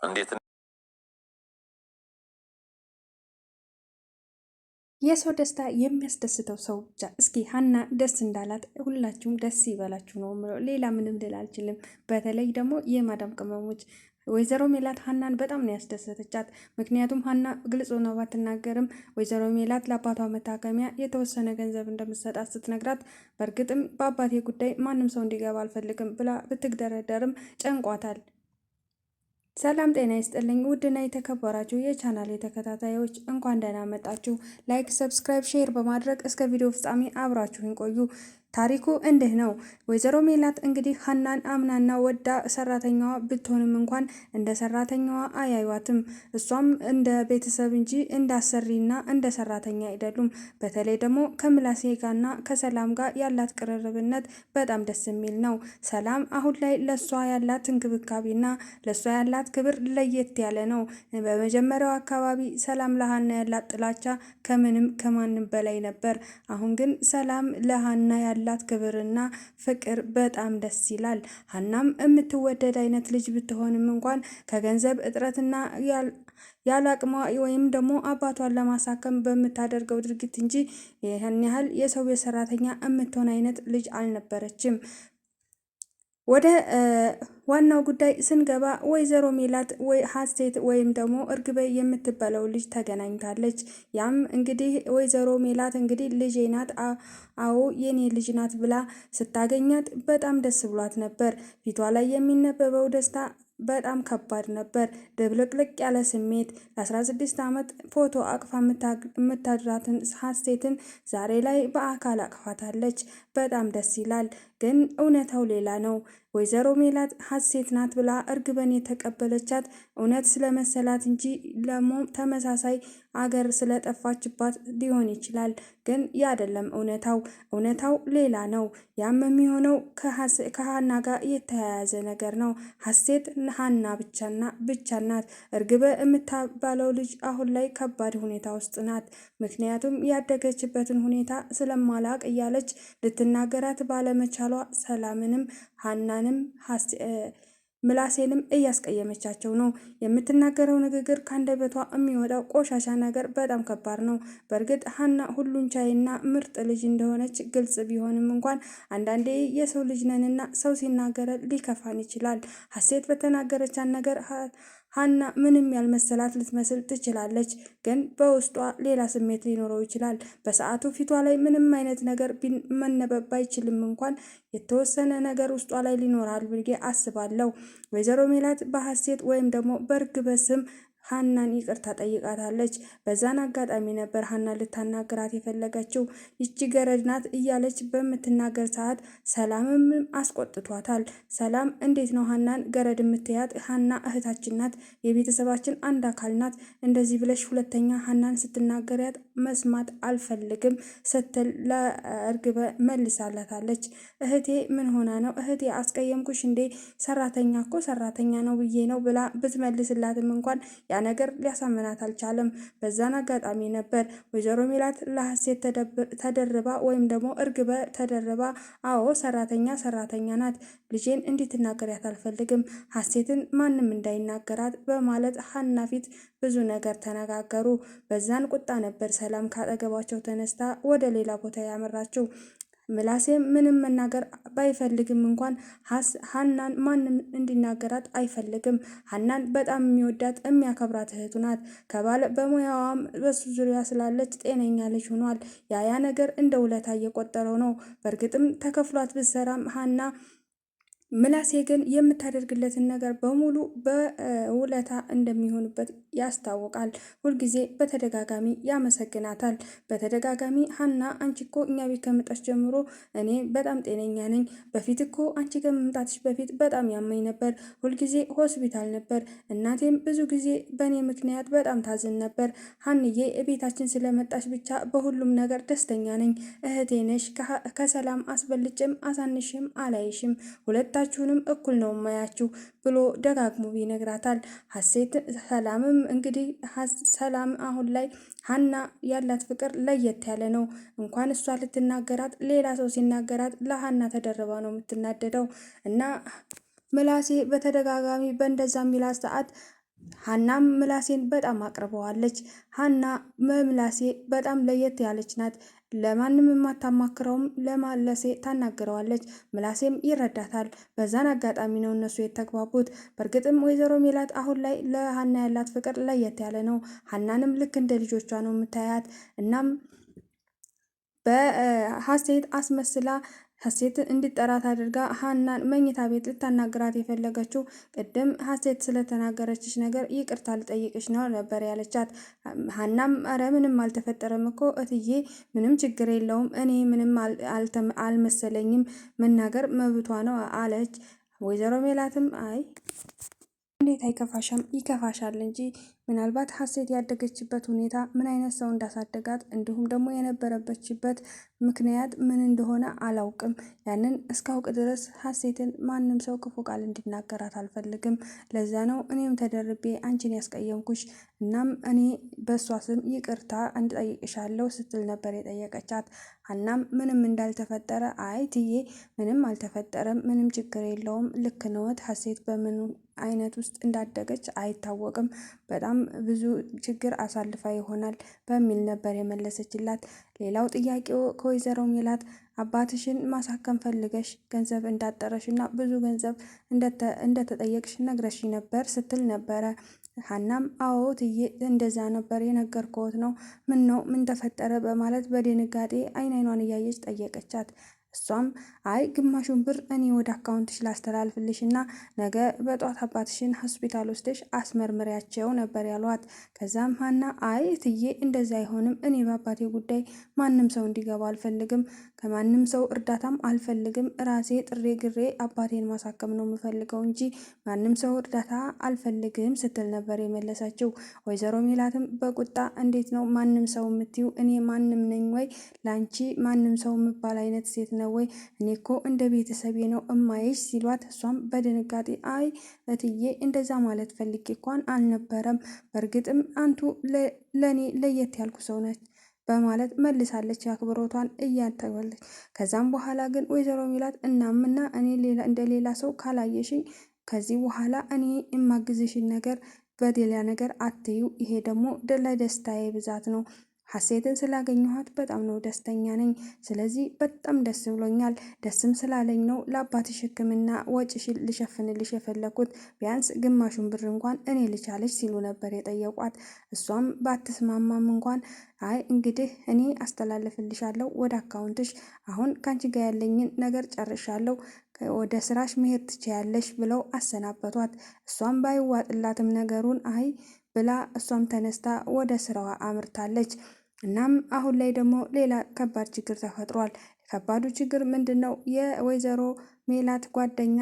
እንዴት የሰው ደስታ የሚያስደስተው ሰው ብቻ። እስኪ ሀና ደስ እንዳላት ሁላችሁም ደስ ይበላችሁ ነው የምለው። ሌላ ምንም ልል አልችልም። በተለይ ደግሞ የማዳም ቅመሞች ወይዘሮ ሜላት ሀናን በጣም ነው ያስደሰተቻት። ምክንያቱም ሀና ግልጽ ሆና ባትናገርም ወይዘሮ ሜላት ለአባቷ መታከሚያ የተወሰነ ገንዘብ እንደምትሰጣት ስትነግራት፣ በእርግጥም በአባቴ ጉዳይ ማንም ሰው እንዲገባ አልፈልግም ብላ ብትግደረደርም ጨንቋታል። ሰላም ጤና ይስጥልኝ ውድና የተከበራችሁ የቻናል ተከታታዮች እንኳን ደህና መጣችሁ። ላይክ፣ ሰብስክራይብ፣ ሼር በማድረግ እስከ ቪዲዮ ፍጻሜ አብራችሁን ቆዩ። ታሪኩ እንዲህ ነው። ወይዘሮ ሜላት እንግዲህ ሀናን አምናና ወዳ ሰራተኛዋ ብትሆንም እንኳን እንደ ሰራተኛዋ አያዩዋትም። እሷም እንደ ቤተሰብ እንጂ እንደ አሰሪና እንደ ሰራተኛ አይደሉም። በተለይ ደግሞ ከምላሴ ጋርና ከሰላም ጋር ያላት ቅርርብነት በጣም ደስ የሚል ነው። ሰላም አሁን ላይ ለእሷ ያላት እንክብካቤና ለእሷ ያላት ክብር ለየት ያለ ነው። በመጀመሪያው አካባቢ ሰላም ለሀና ያላት ጥላቻ ከምንም ከማንም በላይ ነበር። አሁን ግን ሰላም ለሀና ያላት ክብርና ፍቅር በጣም ደስ ይላል። ሀናም የምትወደድ አይነት ልጅ ብትሆንም እንኳን ከገንዘብ እጥረትና ያለ አቅሟ ወይም ደግሞ አባቷን ለማሳከም በምታደርገው ድርጊት እንጂ ይህን ያህል የሰው ቤት ሰራተኛ የምትሆን አይነት ልጅ አልነበረችም። ወደ ዋናው ጉዳይ ስንገባ ወይዘሮ ሜላት ወይ ሀሴት ወይም ደግሞ እርግበይ የምትባለው ልጅ ተገናኝታለች። ያም እንግዲህ ወይዘሮ ሜላት እንግዲህ ልጄ ናት፣ አዎ የኔ ልጅ ናት ብላ ስታገኛት በጣም ደስ ብሏት ነበር። ፊቷ ላይ የሚነበበው ደስታ በጣም ከባድ ነበር። ድብልቅልቅ ያለ ስሜት ለ16 ዓመት ፎቶ አቅፋ የምታድራትን ሀሴትን ዛሬ ላይ በአካል አቅፋታለች። በጣም ደስ ይላል። ግን እውነታው ሌላ ነው። ወይዘሮ ሜላት ሀሴት ናት ብላ እርግበን የተቀበለቻት እውነት ስለመሰላት እንጂ ደግሞ ተመሳሳይ አገር ስለጠፋችባት ሊሆን ይችላል። ግን ያ አይደለም እውነታው ሌላ ነው። ያም የሚሆነው ከሀና ጋር የተያያዘ ነገር ነው። ሀሴት ሀና ብቻ ናት። እርግበ የምታባለው ልጅ አሁን ላይ ከባድ ሁኔታ ውስጥ ናት። ምክንያቱም ያደገችበትን ሁኔታ ስለማላቅ እያለች ልትናገራት ባለመቻሏ ሰላምንም ሀናንም ምላሴንም እያስቀየመቻቸው ነው። የምትናገረው ንግግር ከአንደበቷ የሚወጣው ቆሻሻ ነገር በጣም ከባድ ነው። በእርግጥ ሀና ሁሉን ቻይና ምርጥ ልጅ እንደሆነች ግልጽ ቢሆንም እንኳን አንዳንዴ የሰው ልጅ ነንና ሰው ሲናገረ ሊከፋን ይችላል። ሀሴት በተናገረቻት ነገር ሀና ምንም ያልመሰላት ልትመስል ትችላለች፣ ግን በውስጧ ሌላ ስሜት ሊኖረው ይችላል። በሰዓቱ ፊቷ ላይ ምንም አይነት ነገር መነበብ ባይችልም እንኳን የተወሰነ ነገር ውስጧ ላይ ሊኖራል ብዬ አስባለሁ። ወይዘሮ ሜላት በሀሴት ወይም ደግሞ በእርግበ ስም ሀናን ይቅርታ ጠይቃታለች። በዛን አጋጣሚ ነበር ሀና ልታናግራት የፈለገችው። ይቺ ገረድ ናት እያለች በምትናገር ሰዓት ሰላምም አስቆጥቷታል። ሰላም እንዴት ነው ሀናን ገረድ የምትያት? ሀና እህታችን ናት፣ የቤተሰባችን አንድ አካል ናት። እንደዚህ ብለሽ ሁለተኛ ሀናን ስትናገሪያት መስማት አልፈልግም ስትል ለእርግበ መልሳላታለች። እህቴ ምን ሆና ነው? እህቴ አስቀየምኩሽ እንዴ? ሰራተኛ እኮ ሰራተኛ ነው ብዬ ነው ብላ ብትመልስላትም እንኳን ያ ነገር ሊያሳምናት አልቻለም። በዛን አጋጣሚ ነበር ወይዘሮ ሜላት ለሀሴት ተደርባ ወይም ደግሞ እርግበ ተደርባ አዎ ሰራተኛ ናት፣ ልጄን እንድትናገሪያት አልፈልግም፣ ሀሴትን ማንም እንዳይናገራት በማለት ሀና ፊት ብዙ ነገር ተነጋገሩ። በዛን ቁጣ ነበር ሰላም ካጠገባቸው ተነስታ ወደ ሌላ ቦታ ያመራችው። ምላሴም ምንም መናገር ባይፈልግም እንኳን ሀናን ማንም እንዲናገራት አይፈልግም። ሀናን በጣም የሚወዳት የሚያከብራት እህቱ ናት። ከባለ በሙያዋም በሱ ዙሪያ ስላለች ጤነኛ ልጅ ሆኗል። ያ ነገር እንደ ውለታ እየቆጠረው ነው። በእርግጥም ተከፍሏት ብትሰራም ሀና ምላሴ ግን የምታደርግለትን ነገር በሙሉ በውለታ እንደሚሆንበት ያስታውቃል። ሁልጊዜ በተደጋጋሚ ያመሰግናታል። በተደጋጋሚ ሀና አንቺ እኮ እኛ ቤት ከመጣች ጀምሮ እኔ በጣም ጤነኛ ነኝ። በፊት እኮ አንቺ ከመምጣትሽ በፊት በጣም ያመኝ ነበር፣ ሁልጊዜ ሆስፒታል ነበር። እናቴም ብዙ ጊዜ በእኔ ምክንያት በጣም ታዝን ነበር። ሀንዬ ቤታችን ስለመጣች ብቻ በሁሉም ነገር ደስተኛ ነኝ። እህቴ ነሽ፣ ከሰላም አስበልጭም አሳንሽም አላይሽም፣ ሁለታችሁንም እኩል ነው ማያችሁ ብሎ ደጋግሞ ይነግራታል። ሀሴት ሰላምም እንግዲህ ሰላም አሁን ላይ ሀና ያላት ፍቅር ለየት ያለ ነው። እንኳን እሷ ልትናገራት ሌላ ሰው ሲናገራት ለሀና ተደርባ ነው የምትናደደው። እና ምላሴ በተደጋጋሚ በእንደዛ የሚላት ሰዓት ሀናም ምላሴን በጣም አቅርበዋለች። ሀና በምላሴ በጣም ለየት ያለች ናት። ለማንም የማታማክረውም ለማለሴ ታናግረዋለች። ምላሴም ይረዳታል። በዛን አጋጣሚ ነው እነሱ የተግባቡት። በእርግጥም ወይዘሮ ሜላት አሁን ላይ ለሀና ያላት ፍቅር ለየት ያለ ነው። ሀናንም ልክ እንደ ልጆቿ ነው የምታያት። እናም በሀሴት አስመስላ ሀሴት እንዲጠራት አድርጋ ሀናን መኝታ ቤት ልታናግራት የፈለገችው ቅድም ሀሴት ስለተናገረችሽ ነገር ይቅርታ ልጠይቅሽ ነው ነበር ያለቻት። ሀናም አረ ምንም አልተፈጠረም እኮ እትዬ፣ ምንም ችግር የለውም፣ እኔ ምንም አልመሰለኝም፣ መናገር መብቷ ነው አለች። ወይዘሮ ሜላትም አይ እንዴት አይከፋሻም? ይከፋሻል እንጂ ምናልባት ሀሴት ያደገችበት ሁኔታ ምን አይነት ሰው እንዳሳደጋት እንዲሁም ደግሞ የነበረበችበት ምክንያት ምን እንደሆነ አላውቅም። ያንን እስካውቅ ድረስ ሀሴትን ማንም ሰው ክፉ ቃል እንዲናገራት አልፈልግም። ለዛ ነው እኔም ተደርቤ አንቺን ያስቀየምኩሽ። እናም እኔ በእሷ ስም ይቅርታ እንድጠይቅሻለሁ ስትል ነበር የጠየቀቻት። ሀናም ምንም እንዳልተፈጠረ አይ ትዬ ምንም አልተፈጠረም፣ ምንም ችግር የለውም፣ ልክ ነዎት፣ ሀሴት በምን አይነት ውስጥ እንዳደገች አይታወቅም፣ በጣም ብዙ ችግር አሳልፋ ይሆናል በሚል ነበር የመለሰችላት። ሌላው ጥያቄው ከወይዘሮ ሜላት አባትሽን ማሳከም ፈልገሽ ገንዘብ እንዳጠረሽ እና ብዙ ገንዘብ እንደተጠየቅሽ ነግረሽ ነበር ስትል ነበረ። ሀናም አዎ ትዬ እንደዛ ነበር የነገርኩት ነው፣ ምን ነው ምን ተፈጠረ በማለት በድንጋጤ አይኗን እያየች ጠየቀቻት። እሷም አይ ግማሹን ብር እኔ ወደ አካውንትሽ ላስተላልፍልሽ እና ነገ በጧት አባትሽን ሆስፒታል ወስደሽ አስመርምሪያቸው ነበር ያሏት። ከዛም ሀና አይ እትዬ እንደዚህ አይሆንም፣ እኔ በአባቴ ጉዳይ ማንም ሰው እንዲገባ አልፈልግም፣ ከማንም ሰው እርዳታም አልፈልግም፣ ራሴ ጥሬ ግሬ አባቴን ማሳከም ነው የምፈልገው እንጂ ማንም ሰው እርዳታ አልፈልግም ስትል ነበር የመለሰችው። ወይዘሮ ሜላትም በቁጣ እንዴት ነው ማንም ሰው የምትዩ? እኔ ማንም ነኝ ወይ? ለአንቺ ማንም ሰው የምባል አይነት ሴት ነው ወይ? እኔ እኮ እንደ ቤተሰቤ ነው እማይሽ ሲሏት፣ እሷም በድንጋጤ አይ እትዬ እንደዛ ማለት ፈልጌ እንኳን አልነበረም፣ በእርግጥም አንቱ ለእኔ ለየት ያልኩ ሰው ነች በማለት መልሳለች አክብሮቷን እያተወለች። ከዛም በኋላ ግን ወይዘሮ ሜላት እናምና እኔ እንደ ሌላ ሰው ካላየሽኝ ከዚህ በኋላ እኔ የማግዝሽን ነገር በሌላ ነገር አትዩ፣ ይሄ ደግሞ ለደስታዬ ብዛት ነው፣ ሀሴትን ስላገኘኋት በጣም ነው ደስተኛ ነኝ። ስለዚህ በጣም ደስ ብሎኛል። ደስም ስላለኝ ነው ለአባትሽ ሕክምና ወጪሽን ልሸፍንልሽ የፈለኩት። ቢያንስ ግማሹን ብር እንኳን እኔ ልቻለች ሲሉ ነበር የጠየቋት። እሷም ባትስማማም እንኳን አይ እንግዲህ እኔ አስተላልፍልሻለሁ ወደ አካውንትሽ፣ አሁን ከአንቺ ጋር ያለኝን ነገር ጨርሻለሁ፣ ወደ ስራሽ መሄድ ትችያለሽ ብለው አሰናበቷት። እሷም ባይዋጥላትም ነገሩን አይ ብላ እሷም ተነስታ ወደ ስራዋ አምርታለች። እናም አሁን ላይ ደግሞ ሌላ ከባድ ችግር ተፈጥሯል። ከባዱ ችግር ምንድን ነው? የወይዘሮ ሜላት ጓደኛ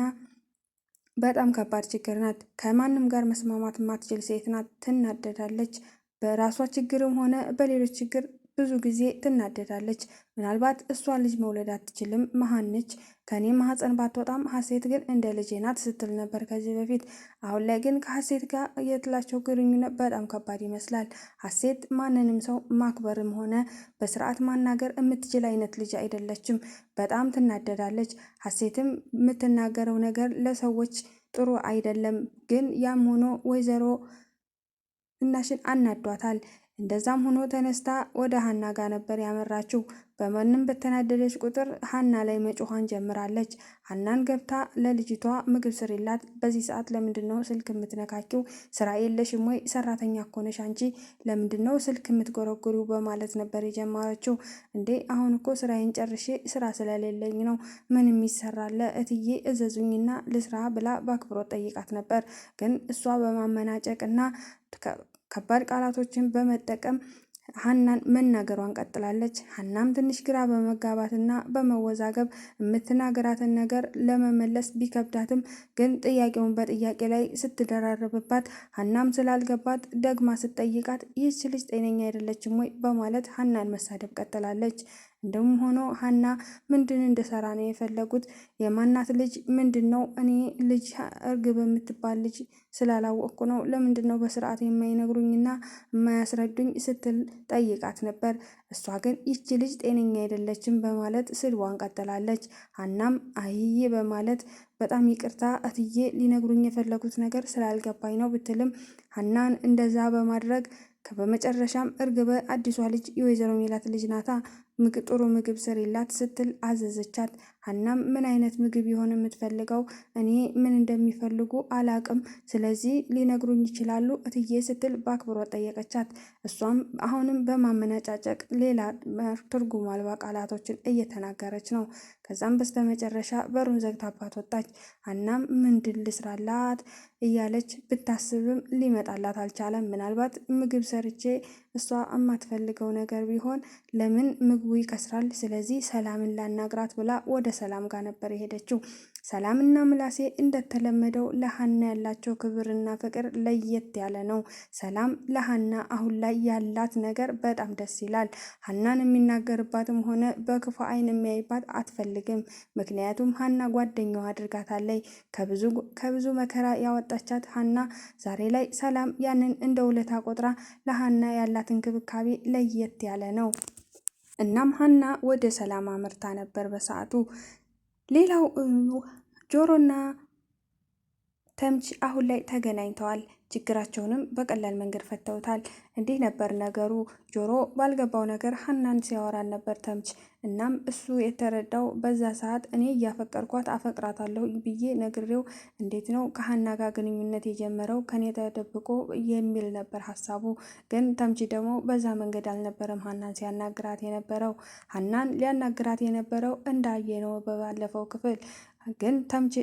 በጣም ከባድ ችግር ናት። ከማንም ጋር መስማማት የማትችል ሴት ናት። ትናደዳለች። በራሷ ችግርም ሆነ በሌሎች ችግር ብዙ ጊዜ ትናደዳለች። ምናልባት እሷ ልጅ መውለድ አትችልም፣ መሀን ነች። ከኔ ማህፀን ባትወጣም ሀሴት ግን እንደ ልጄ ናት ስትል ነበር ከዚህ በፊት። አሁን ላይ ግን ከሀሴት ጋር የትላቸው ግንኙነት በጣም ከባድ ይመስላል። ሀሴት ማንንም ሰው ማክበርም ሆነ በስርዓት ማናገር የምትችል አይነት ልጅ አይደለችም። በጣም ትናደዳለች። ሀሴትም የምትናገረው ነገር ለሰዎች ጥሩ አይደለም። ግን ያም ሆኖ ወይዘሮ ዝናሽን አናዷታል። እንደዛም ሆኖ ተነስታ ወደ ሀና ጋር ነበር ያመራችው። በማንም በተናደደች ቁጥር ሀና ላይ መጮኋን ጀምራለች። ሀናን ገብታ ለልጅቷ ምግብ ስሪላት፣ በዚህ ሰዓት ለምንድን ነው ስልክ የምትነካኪው? ስራ የለሽም ወይ? ሰራተኛ እኮ ነሽ አንቺ፣ ለምንድን ነው ስልክ የምትጎረጉሪው? በማለት ነበር የጀመረችው። እንዴ አሁን እኮ ስራዬን ጨርሼ ስራ ስለሌለኝ ነው፣ ምን የሚሰራለ እትዬ እዘዙኝና ልስራ ብላ በአክብሮት ጠይቃት ነበር። ግን እሷ በማመናጨቅና ከባድ ቃላቶችን በመጠቀም ሀናን መናገሯን ቀጥላለች። ሀናም ትንሽ ግራ በመጋባትና በመወዛገብ የምትናገራትን ነገር ለመመለስ ቢከብዳትም ግን ጥያቄውን በጥያቄ ላይ ስትደራረብባት ሀናም ስላልገባት ደግማ ስትጠይቃት ይህች ልጅ ጤነኛ አይደለችም ወይ በማለት ሀናን መሳደብ ቀጥላለች። እንደውም ሆኖ ሀና ምንድን እንድሰራ ነው የፈለጉት? የማናት ልጅ ምንድን ነው? እኔ ልጅ እርግብ የምትባል ልጅ ስላላወቅኩ ነው። ለምንድን ነው በስርዓት የማይነግሩኝና የማያስረዱኝ ስትል ጠይቃት ነበር። እሷ ግን ይቺ ልጅ ጤነኛ አይደለችም በማለት ስድቧን ቀጥላለች። ሀናም አይዬ በማለት በጣም ይቅርታ እትዬ ሊነግሩኝ የፈለጉት ነገር ስላልገባኝ ነው ብትልም ሀናን እንደዛ በማድረግ በመጨረሻም እርግበ አዲሷ ልጅ የወይዘሮ ሜላት ልጅ ናታ ጥሩ ምግብ ስሪላት ስትል አዘዘቻት። ሀናም ምን አይነት ምግብ ይሆን የምትፈልገው? እኔ ምን እንደሚፈልጉ አላቅም፣ ስለዚህ ሊነግሩኝ ይችላሉ እትዬ ስትል በአክብሮት ጠየቀቻት። እሷም አሁንም በማመናጫጨቅ ሌላ ትርጉም አልባ ቃላቶችን እየተናገረች ነው። ከዛም በስተመጨረሻ በሩን ዘግታባት ወጣች። ሀናም ምንድን ልስራላት እያለች ብታስብም ሊመጣላት አልቻለም። ምናልባት ምግብ ሰርቼ እሷ የማትፈልገው ነገር ቢሆን ለምን ምግቡ ይከስራል፣ ስለዚህ ሰላምን ላናግራት ብላ ወደ ሰላም ጋር ነበር የሄደችው። ሰላምና ምላሴ እንደተለመደው ለሀና ያላቸው ክብርና ፍቅር ለየት ያለ ነው። ሰላም ለሀና አሁን ላይ ያላት ነገር በጣም ደስ ይላል። ሀናን የሚናገርባትም ሆነ በክፉ አይን የሚያይባት አትፈልግም። ምክንያቱም ሀና ጓደኛዋ አድርጋታለች። ከብዙ መከራ ያወጣቻት ሀና ዛሬ ላይ ሰላም ያንን እንደ ውለታ ቆጥራ ለሀና ያላት እንክብካቤ ለየት ያለ ነው። እናም ሀና ወደ ሰላም አምርታ ነበር በሰዓቱ። ሌላው ጆሮና ተምች አሁን ላይ ተገናኝተዋል። ችግራቸውንም በቀላል መንገድ ፈተውታል። እንዲህ ነበር ነገሩ። ጆሮ ባልገባው ነገር ሀናን ሲያወራን ነበር ተምች። እናም እሱ የተረዳው በዛ ሰዓት እኔ እያፈቀርኳት አፈቅራታለሁ ብዬ ነግሬው እንዴት ነው ከሀና ጋር ግንኙነት የጀመረው ከኔ ተደብቆ የሚል ነበር ሀሳቡ። ግን ተምች ደግሞ በዛ መንገድ አልነበረም ሀናን ሲያናግራት የነበረው። ሀናን ሊያናግራት የነበረው እንዳየ ነው በባለፈው ክፍል። ግን ተምች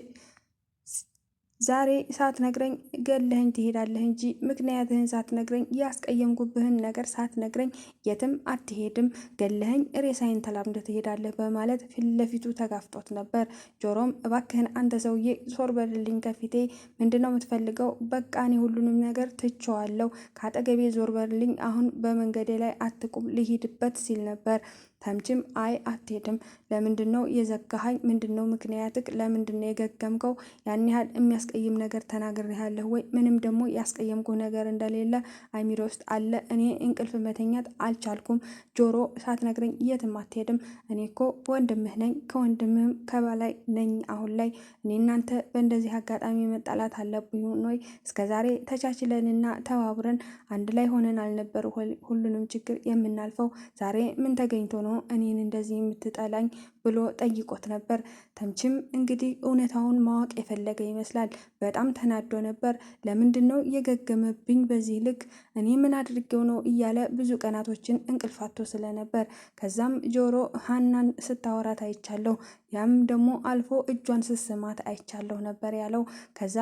ዛሬ ሳትነግረኝ ገለኸኝ ትሄዳለህ እንጂ ምክንያትህን ሳትነግረኝ ያስቀየምኩብህን ነገር ሳትነግረኝ የትም አትሄድም፣ ገለኸኝ ሬሳይን ተላምደህ ትሄዳለህ በማለት ፊት ለፊቱ ተጋፍጦት ነበር። ጆሮም እባክህን አንተ ሰውዬ ዞር በልልኝ ከፊቴ፣ ምንድነው የምትፈልገው? በቃ እኔ ሁሉንም ነገር ትቼዋለሁ፣ ከአጠገቤ ዞር በልልኝ፣ አሁን በመንገዴ ላይ አትቁም፣ ልሂድበት ሲል ነበር። ተምችም አይ አትሄድም፣ ለምንድን ነው የዘጋሃኝ? ምንድን ነው ምክንያትክ? ለምንድን ነው የገገምከው? ያን ያህል የሚያስቀይም ነገር ተናግሬያለሁ ወይ? ምንም ደግሞ ያስቀየምኩ ነገር እንደሌለ አይሚሮ ውስጥ አለ። እኔ እንቅልፍ መተኛት አልቻልኩም። ጆሮ ሳትነግረኝ የትም አትሄድም። እኔ እኮ ወንድምህ ነኝ፣ ከወንድምህም ከበላይ ነኝ። አሁን ላይ እኔ እናንተ በእንደዚህ አጋጣሚ መጣላት አለብኝ ወይ? እስከዛሬ ተቻችለንና ተባብረን አንድ ላይ ሆነን አልነበር ሁሉንም ችግር የምናልፈው? ዛሬ ምን ተገኝቶ ነው እኔን እንደዚህ የምትጠላኝ ብሎ ጠይቆት ነበር። ተምችም እንግዲህ እውነታውን ማወቅ የፈለገ ይመስላል። በጣም ተናዶ ነበር። ለምንድን ነው የገገመብኝ በዚህ ልክ? እኔ ምን አድርጌው ነው እያለ ብዙ ቀናቶችን እንቅልፋቶ ስለነበር ከዛም ጆሮ ሀናን ስታወራት አይቻለሁ፣ ያም ደግሞ አልፎ እጇን ስስማት አይቻለሁ ነበር ያለው። ከዛ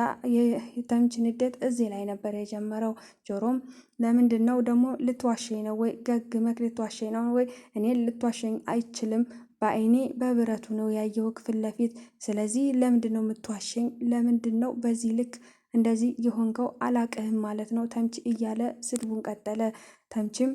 የተምች ንዴት እዚህ ላይ ነበር የጀመረው። ጆሮም ለምንድን ነው ደግሞ ልትዋሸኝ ነው ወይ? ገግመክ ልትዋሸኝ ነው ወይ? እኔን ልትዋሸኝ አይችልም። በአይኔ በብረቱ ነው ያየው ፊት ለፊት። ስለዚህ ለምንድን ነው የምትዋሸኝ? ለምንድን ነው በዚህ ልክ እንደዚህ የሆንከው? አላቅህም ማለት ነው ተምች እያለ ስድቡን ቀጠለ። ተምችም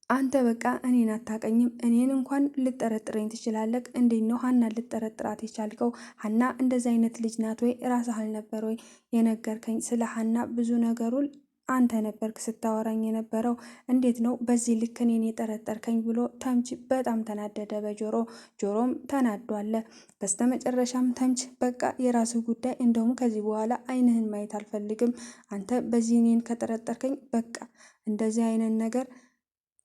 አንተ በቃ እኔን አታቀኝም። እኔን እንኳን ልጠረጥረኝ ትችላለህ። እንዴት ነው ሀና ልጠረጥራት የቻልከው? ሀና እንደዚህ አይነት ልጅ ናት ወይ? ራስህ አልነበር ወይ የነገርከኝ? ስለ ሀና ብዙ ነገሩን አንተ ነበርክ ስታወራኝ የነበረው። እንዴት ነው በዚህ ልክ እኔን የጠረጠርከኝ? ብሎ ተምች በጣም ተናደደ በጆሮ። ጆሮም ተናዷለ። በስተመጨረሻም ተምች በቃ የራስህ ጉዳይ፣ እንደውም ከዚህ በኋላ አይንህን ማየት አልፈልግም። አንተ በዚህ እኔን ከጠረጠርከኝ በቃ እንደዚህ አይነት ነገር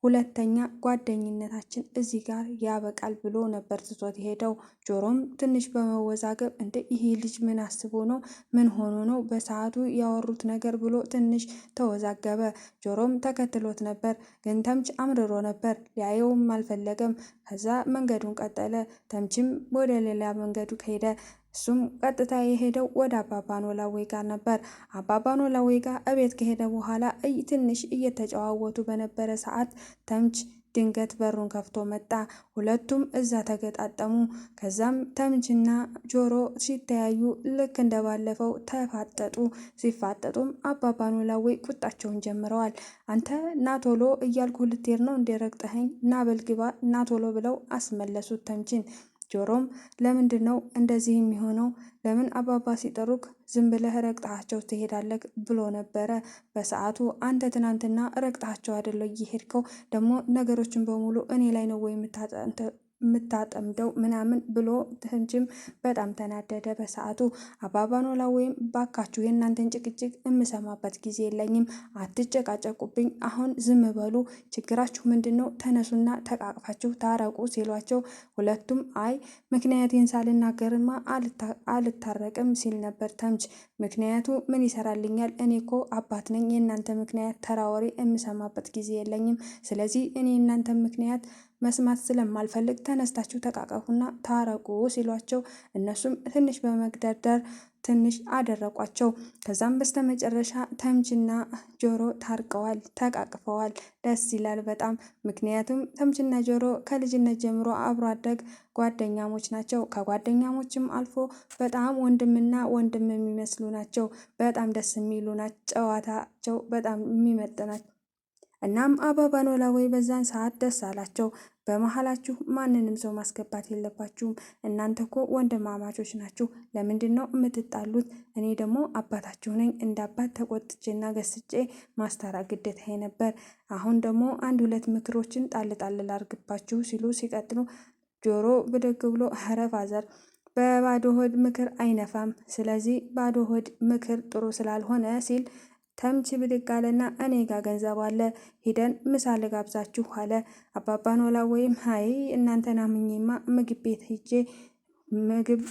ሁለተኛ ጓደኝነታችን እዚህ ጋር ያበቃል ብሎ ነበር ትቶት የሄደው። ጆሮም ትንሽ በመወዛገብ እንደ ይሄ ልጅ ምን አስቦ ነው? ምን ሆኖ ነው በሰዓቱ ያወሩት ነገር ብሎ ትንሽ ተወዛገበ። ጆሮም ተከትሎት ነበር፣ ግን ተምች አምርሮ ነበር፣ ሊያየውም አልፈለገም። ከዛ መንገዱን ቀጠለ። ተምችም ወደ ሌላ መንገዱ ከሄደ እሱም ቀጥታ የሄደው ወደ አባባ ኖላዊ ጋር ነበር። አባባ ኖላዊ ጋር እቤት ከሄደ በኋላ ትንሽ እየተጨዋወቱ በነበረ ሰዓት ተምች ድንገት በሩን ከፍቶ መጣ። ሁለቱም እዛ ተገጣጠሙ። ከዛም ተምችና ጆሮ ሲተያዩ ልክ እንደባለፈው ተፋጠጡ። ሲፋጠጡም አባባ ኖላዊ ቁጣቸውን ጀምረዋል። አንተ ናቶሎ እያልኩ ልትሄድ ነው እንደረግጠኸኝ ና በልግባ ናቶሎ ብለው አስመለሱት ተምችን። ጆሮም ለምንድን ነው እንደዚህ የሚሆነው? ለምን አባባ ሲጠሩክ ዝም ብለህ ረግጣቸው ትሄዳለህ ብሎ ነበረ በሰዓቱ። አንተ ትናንትና ረግጣቸው አይደለ እየሄድከው? ደግሞ ነገሮችን በሙሉ እኔ ላይ ነው ወይ የምታጠምደው ምናምን ብሎ ተምችም በጣም ተናደደ በሰዓቱ። አባባ ኖላዊም ባካችሁ የእናንተን ጭቅጭቅ የምሰማበት ጊዜ የለኝም፣ አትጨቃጨቁብኝ፣ አሁን ዝም በሉ፣ ችግራችሁ ምንድን ነው? ተነሱና ተቃቅፋችሁ ታረቁ ሲሏቸው ሁለቱም አይ ምክንያቴን ሳልናገርማ አልታረቅም ሲል ነበር ተምች። ምክንያቱ ምን ይሰራልኛል? እኔ እኮ አባት ነኝ። የእናንተ ምክንያት ተራ ወሬ የምሰማበት ጊዜ የለኝም። ስለዚህ እኔ የእናንተ ምክንያት መስማት ስለማልፈልግ ተነስታችሁ ተቃቀፉና ታረቁ ሲሏቸው እነሱም ትንሽ በመግደርደር ትንሽ አደረቋቸው። ከዛም በስተመጨረሻ ተምችና ጆሮ ታርቀዋል፣ ተቃቅፈዋል። ደስ ይላል በጣም። ምክንያቱም ተምችና ጆሮ ከልጅነት ጀምሮ አብሮ አደግ ጓደኛሞች ናቸው። ከጓደኛሞችም አልፎ በጣም ወንድምና ወንድም የሚመስሉ ናቸው። በጣም ደስ የሚሉ ናቸው። ጨዋታቸው በጣም የሚመጥናቸው። እናም አባባ ኖላዊ በዛን ሰዓት ደስ አላቸው። በመሀላችሁ ማንንም ሰው ማስገባት የለባችሁም። እናንተ እኮ ወንድማማቾች ናችሁ። ለምንድን ነው የምትጣሉት? እኔ ደግሞ አባታችሁ ነኝ። እንደ አባት ተቆጥቼና ገስጬ ማስታረቅ ግዴታዬ ነበር። አሁን ደግሞ አንድ ሁለት ምክሮችን ጣል ጣል ላርግባችሁ ሲሉ ሲቀጥሉ ጆሮ ብድግ ብሎ ኧረ ፋዘር በባዶ ሆድ ምክር አይነፋም። ስለዚህ ባዶ ሆድ ምክር ጥሩ ስላልሆነ ሲል ተምች ብድግ አለና እኔ ጋር ገንዘብ አለ ሂደን ምሳ ልጋብዛችሁ አለ። አባባ ኖላዊም ሀይ እናንተን አምኜማ ምግብ ቤት ሂጄ ምግብ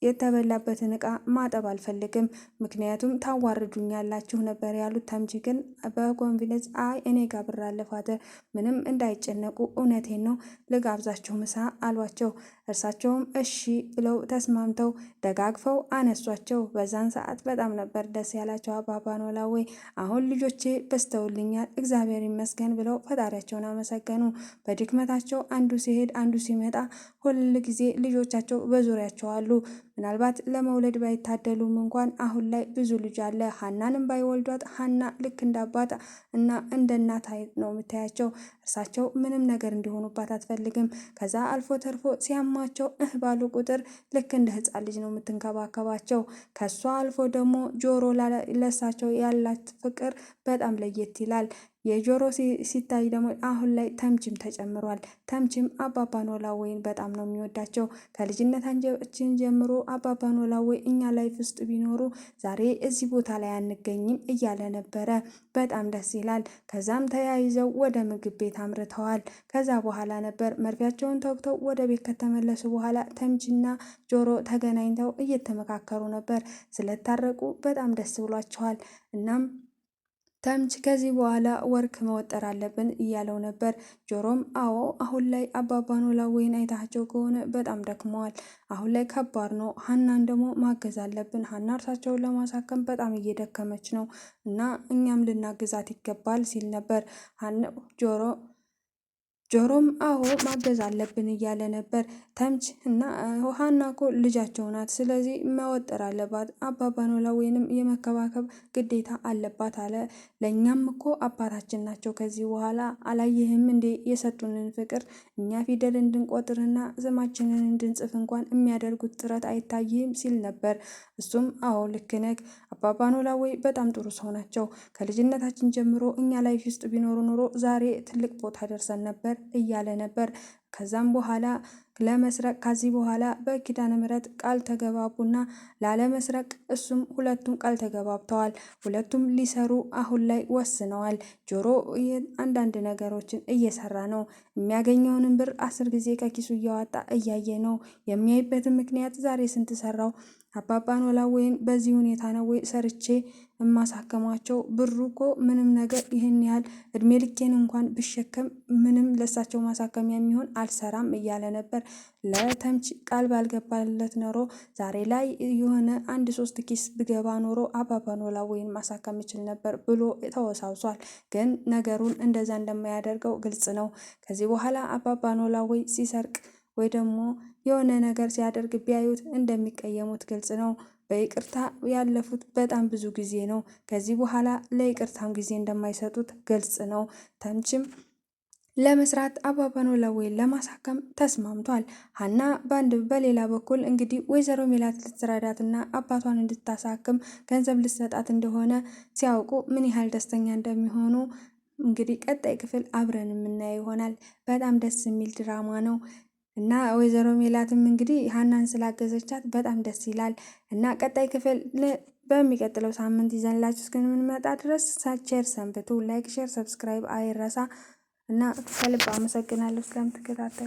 የተበላበትን እቃ ማጠብ አልፈልግም፣ ምክንያቱም ታዋርዱኛላችሁ ነበር ያሉት። ተምች ግን በኮንፊደንስ አይ እኔ ጋር ብር አለ ፋዘር፣ ምንም እንዳይጨነቁ እውነቴን ነው ልጋብዛችሁ ምሳ አሏቸው። እርሳቸውም እሺ ብለው ተስማምተው ደጋግፈው አነሷቸው። በዛን ሰዓት በጣም ነበር ደስ ያላቸው አባባ ኖላዊ። አሁን ልጆቼ በስተውልኛል እግዚአብሔር ይመስገን ብለው ፈጣሪያቸውን አመሰገኑ። በድክመታቸው አንዱ ሲሄድ አንዱ ሲመጣ ሁል ጊዜ ልጆቻቸው በዙሪያቸው አሉ። ምናልባት ለመውለድ ባይታደሉም እንኳን አሁን ላይ ብዙ ልጅ አለ። ሀናንም ባይወልዷት ሀና ልክ እንደ አባት እና እንደ እናት ነው የምታያቸው። እርሳቸው ምንም ነገር እንዲሆኑባት አትፈልግም። ከዛ አልፎ ተርፎ ሲያማቸው ባሉ ቁጥር ልክ እንደ ሕፃን ልጅ ነው የምትንከባከባቸው። ከሷ አልፎ ደግሞ ጆሮ ለሳቸው ያላት ፍቅር በጣም ለየት ይላል። የጆሮ ሲታይ ደግሞ አሁን ላይ ተምችም ተጨምሯል። ተምችም አባባ ኖላዊን በጣም ነው የሚወዳቸው። ከልጅነታችን ጀምሮ አባባ ኖላዊ እኛ ላይፍ ውስጥ ቢኖሩ ዛሬ እዚህ ቦታ ላይ አንገኝም እያለ ነበረ። በጣም ደስ ይላል። ከዛም ተያይዘው ወደ ምግብ ቤት አምርተዋል። ከዛ በኋላ ነበር መርፊያቸውን ተወግተው ወደ ቤት ከተመለሱ በኋላ ተምችና ጆሮ ተገናኝተው እየተመካከሩ ነበር። ስለታረቁ በጣም ደስ ብሏቸዋል። እናም ተምች ከዚህ በኋላ ወርክ መወጠር አለብን እያለው ነበር። ጆሮም አዎ አሁን ላይ አባባ ኖላዊን አይታቸው ከሆነ በጣም ደክመዋል። አሁን ላይ ከባድ ነው። ሀናን ደግሞ ማገዝ አለብን። ሀና እርሳቸውን ለማሳከም በጣም እየደከመች ነው እና እኛም ልናግዛት ይገባል ሲል ነበር ጆሮም አዎ ማገዝ አለብን እያለ ነበር። ተምች እና ሀና እኮ ልጃቸው ናት፣ ስለዚህ መወጠር አለባት፣ አባባ ኖላዊንም የመከባከብ ግዴታ አለባት አለ። ለእኛም እኮ አባታችን ናቸው። ከዚህ በኋላ አላየህም እንዴ የሰጡንን ፍቅር? እኛ ፊደል እንድንቆጥርና ስማችንን እንድንጽፍ እንኳን የሚያደርጉት ጥረት አይታይም ሲል ነበር። እሱም አዎ ልክ ነህ፣ አባባ ኖላዊ በጣም ጥሩ ሰው ናቸው። ከልጅነታችን ጀምሮ እኛ ላይፍ ውስጥ ቢኖሩ ኖሮ ዛሬ ትልቅ ቦታ ደርሰን ነበር እያለ ነበር። ከዛም በኋላ ለመስረቅ ከዚህ በኋላ በኪዳነ ምሕረት ቃል ተገባቡና ላለመስረቅ እሱም ሁለቱም ቃል ተገባብተዋል። ሁለቱም ሊሰሩ አሁን ላይ ወስነዋል። ጆሮ አንዳንድ ነገሮችን እየሰራ ነው። የሚያገኘውንም ብር 10 ጊዜ ከኪሱ እያወጣ እያየ ነው። የሚያይበትን ምክንያት ዛሬ ስንት ሰራው፣ አባባ ኖላዊን በዚህ ሁኔታ ነው ወይ ሰርቼ የማሳከማቸው? ብሩ እኮ ምንም ነገር ይህን ያህል እድሜ ልኬን እንኳን ብሸከም ምንም ለሳቸው ማሳከሚያ የሚሆን አልሰራም እያለ ነበር። ለተምች ቃል ባልገባለት ኖሮ ዛሬ ላይ የሆነ 1-3 ኪስ ብገባ ኖሮ አባባ ኖላዊን ማሳከም እችል ነበር ብሎ ተወሳውሷል። ግን ነገሩን እንደዛ እንደማያደርገው ግልጽ ነው። ከዚህ በኋላ አባባ ኖላዊ ሲሰርቅ ወይ ደግሞ የሆነ ነገር ሲያደርግ ቢያዩት እንደሚቀየሙት ግልጽ ነው። በይቅርታ ያለፉት በጣም ብዙ ጊዜ ነው። ከዚህ በኋላ ለይቅርታም ጊዜ እንደማይሰጡት ግልጽ ነው። ተምችም ለመስራት አባባ ኖላዊን ለማሳከም ተስማምቷል። ሀና በሌላ በኩል እንግዲህ ወይዘሮ ሜላት ልትረዳትና አባቷን እንድታሳክም ገንዘብ ልትሰጣት እንደሆነ ሲያውቁ ምን ያህል ደስተኛ እንደሚሆኑ እንግዲህ ቀጣይ ክፍል አብረን የምናየው ይሆናል። በጣም ደስ የሚል ድራማ ነው እና ወይዘሮ ሜላትም እንግዲህ ሀናን ስላገዘቻት በጣም ደስ ይላል እና ቀጣይ ክፍል በሚቀጥለው ሳምንት ይዘንላችሁ እስከምንመጣ ድረስ ቸር ሰንብቱ። ላይክ፣ ሼር፣ ሰብስክራይብ አይረሳ እና ከልብ አመሰግናለሁ ስለምትከታተሉ።